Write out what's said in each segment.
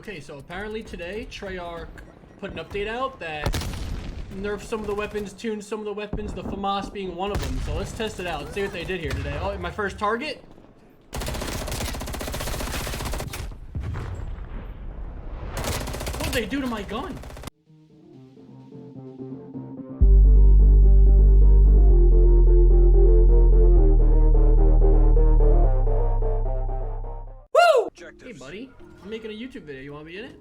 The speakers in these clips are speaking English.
Okay, so apparently today, Treyarch put an update out that nerfed some of the weapons, tuned some of the weapons, the Famas being one of them. So let's test it out. Let's see what they did here today. Oh, my first target. What did they do to my gun? Woo! Hey, buddy. I'm making a YouTube video. You want to be in it?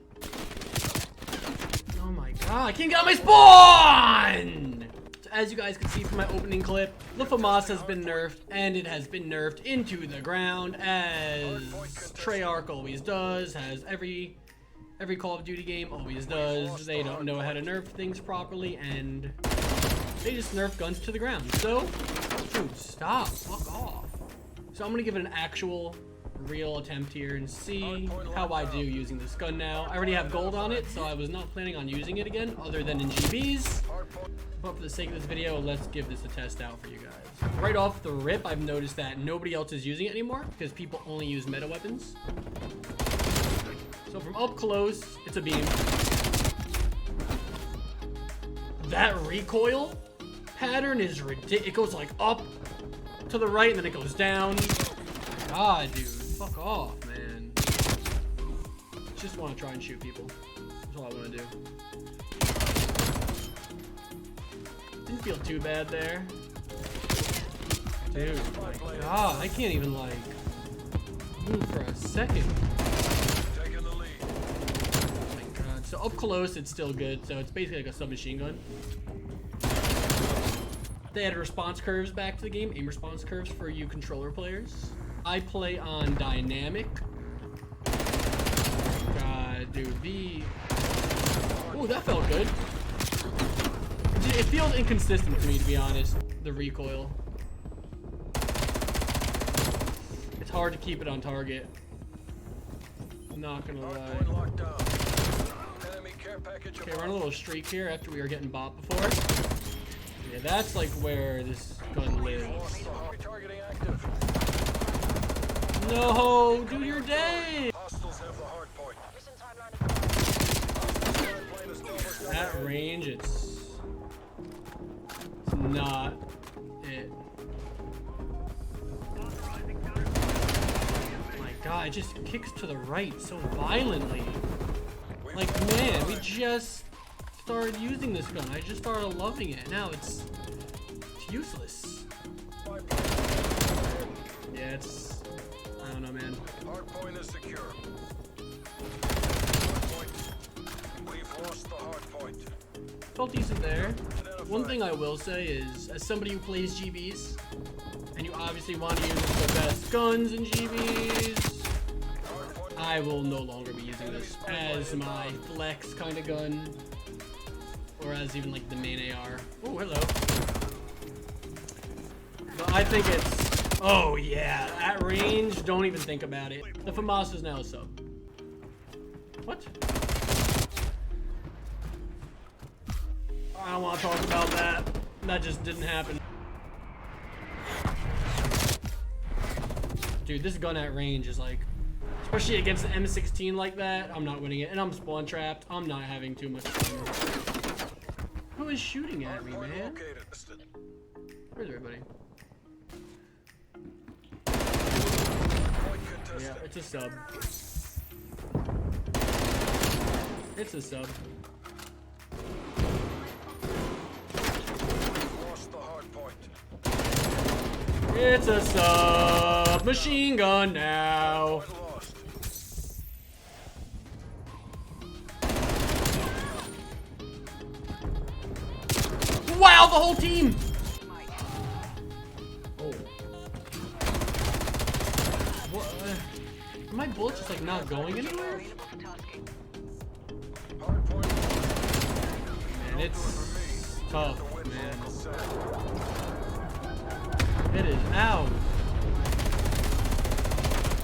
Oh my god, I can't get on my spawn! So as you guys can see from my opening clip, the Famas has been nerfed, and it has been nerfed into the ground, as Treyarch always does, has every Call of Duty game always does. They don't know how to nerf things properly, and they just nerf guns to the ground. So, dude, stop, fuck off. So I'm gonna give it an actual real attempt here and see how I do using this gun now. I already have gold on it, so I was not planning on using it again other than in GBs. But for the sake of this video, let's give this a test out for you guys. Right off the rip, I've noticed that nobody else is using it anymore because people only use meta weapons. So from up close, it's a beam. That recoil pattern is ridiculous. It goes like up to the right and then it goes down. God, dude. Fuck off, man. Just want to try and shoot people. That's all I want to do. Didn't feel too bad there. Dude, my god. I can't even, like, move for a second. Taking the lead. Oh my god. So up close, it's still good. So it's basically like a submachine gun. They added response curves back to the game. Aim response curves for you controller players. I play on dynamic. God, dude, oh, that felt good. It feels inconsistent to me, to be honest, the recoil. It's hard to keep it on target. I'm not gonna lie. Okay, we're on a little streak here after we were getting bot before. Yeah, that's like where this gun lives. No, do your day. At range, it's not it. My god, it just kicks to the right so violently. Like, man, we just started using this gun. I just started loving it. Now it's useless. Yeah, it's... I don't know, man. Hard point is secure. We've lost the hard point. Felt decent there. One thing I will say is, as somebody who plays GBs, and you obviously want to use the best guns in GBs, I will no longer be using this as my flex kind of gun, or as even like the main AR. Oh, hello. But I think it's... Oh yeah, at range, don't even think about it. The Famas is now a sub. What? I don't want to talk about that. That just didn't happen. Dude, this gun at range is like, especially against the M16 like that, I'm not winning it. And I'm spawn trapped. I'm not having too much fun. Who is shooting at me, man? Where's everybody? Yeah, it's a sub. It's a sub. It's a sub. Machine gun now. Wow, the whole team. Are my bullets just like not going anywhere? Man, it's tough, man. It is out.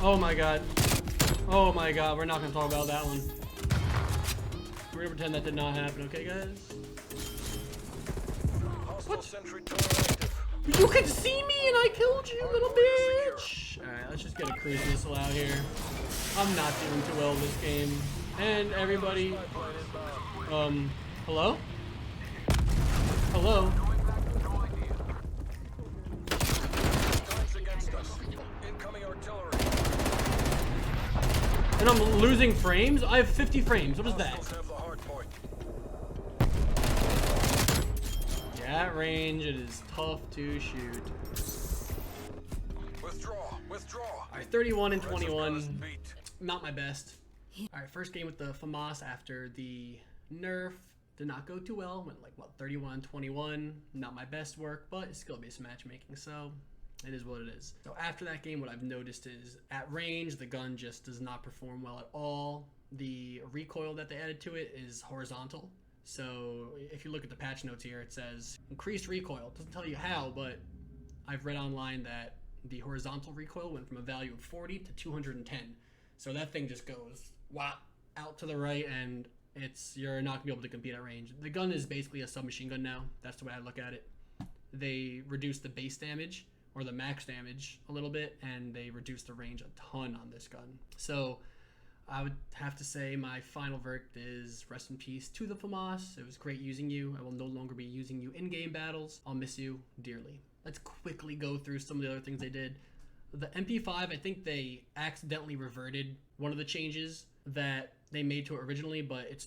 Oh my god. Oh my god, we're not gonna talk about that one. We're gonna pretend that did not happen, okay guys? What? You could see me and I killed you, little bitch! Alright, let's just get a cruise missile out here. I'm not doing too well this game. And everybody, hello? Hello? Guns against us. Incoming artillery. And I'm losing frames? I have 50 frames. What is that? Hostiles have the hard point. Yeah, at range, it is tough to shoot. Withdraw. Withdraw. Alright, 31 and Rest of 21. guns beat. Not my best. Alright, first game with the Famas after the nerf. Did not go too well. Went like, what, 31-21. Not my best work, but it's skill-based matchmaking, so it is what it is. So after that game, what I've noticed is at range, the gun just does not perform well at all. The recoil that they added to it is horizontal. So if you look at the patch notes here, it says increased recoil. It doesn't tell you how, but I've read online that the horizontal recoil went from a value of 40 to 210. So that thing just goes out to the right, and you're not gonna be able to compete at range. The gun is basically a submachine gun now. That's the way I look at it. They reduced the base damage or the max damage a little bit, and they reduced the range a ton on this gun. So I would have to say my final verdict is rest in peace to the Famas. It was great using you. I will no longer be using you in game battles. I'll miss you dearly. Let's quickly go through some of the other things they did. The MP5, I think they accidentally reverted one of the changes that they made to it originally, but it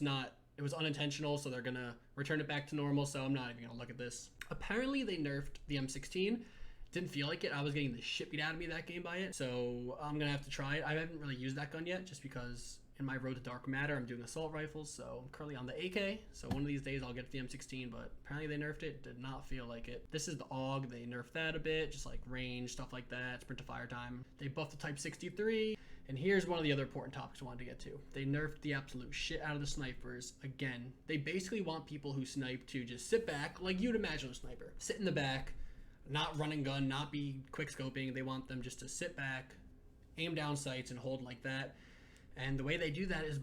was unintentional, so they're gonna return it back to normal, so I'm not even gonna look at this. Apparently they nerfed the M16. Didn't feel like it. I was getting the shit beat out of me that game by it, so I'm gonna have to try it. I haven't really used that gun yet, just because in my road to dark matter, I'm doing assault rifles, so I'm currently on the AK, so one of these days I'll get to the M16, but apparently they nerfed it. Did not feel like it. This is the AUG. They nerfed that a bit, just like range, stuff like that, sprint to fire time. They buffed the Type 63, and here's one of the other important topics I wanted to get to. They nerfed the absolute shit out of the snipers again. They basically want people who snipe to just sit back, like you'd imagine a sniper. Sit in the back, not run and gun, not be quick scoping. They want them just to sit back, aim down sights, and hold like that. And the way they do that is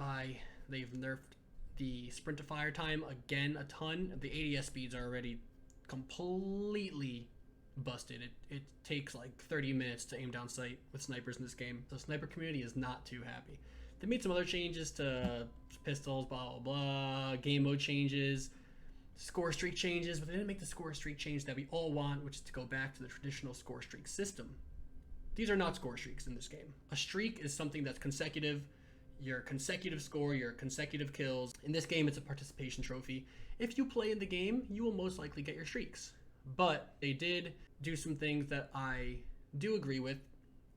they've nerfed the sprint to fire time again a ton. The ADS speeds are already completely busted. It takes like 30 minutes to aim down sight with snipers in this game. The sniper community is not too happy. They made some other changes to pistols, blah, blah, blah, game mode changes, score streak changes, but they didn't make the score streak change that we all want, which is to go back to the traditional score streak system. These are not score streaks in this game. A streak is something that's consecutive. Your consecutive score, your consecutive kills. In this game, it's a participation trophy. If you play in the game, you will most likely get your streaks. But they did do some things that I do agree with.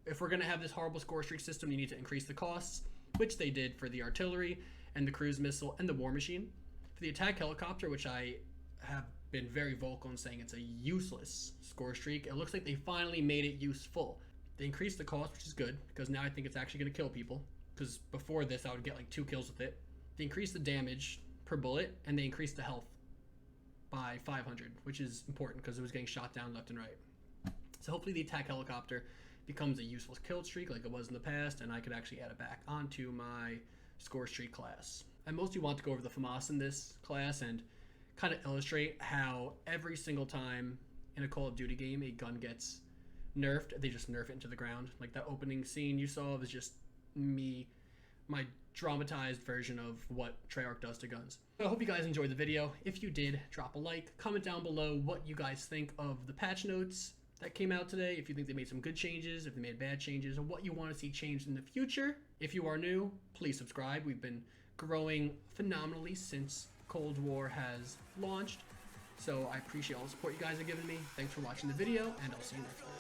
If we're gonna have this horrible score streak system, you need to increase the costs, which they did for the artillery and the cruise missile and the war machine. For the attack helicopter, which I have been very vocal in saying it's a useless score streak, it looks like they finally made it useful. They increased the cost, which is good, because now I think it's actually gonna kill people. Because before this, I would get like 2 kills with it. They increased the damage per bullet, and they increased the health by 500, which is important because it was getting shot down left and right. So hopefully the attack helicopter becomes a useful kill streak like it was in the past, and I could actually add it back onto my score streak class. I mostly want to go over the Famas in this class and kind of illustrate how every single time in a Call of Duty game a gun gets nerfed, they just nerf it into the ground. Like that opening scene you saw was just my dramatized version of what Treyarch does to guns. So I hope you guys enjoyed the video. If you did, drop a like, comment down below what you guys think of the patch notes that came out today, if you think they made some good changes, if they made bad changes, or what you want to see changed in the future. If you are new, please subscribe. We've been growing phenomenally since Cold War has launched, so I appreciate all the support you guys have given me. Thanks for watching the video, and I'll see you next time.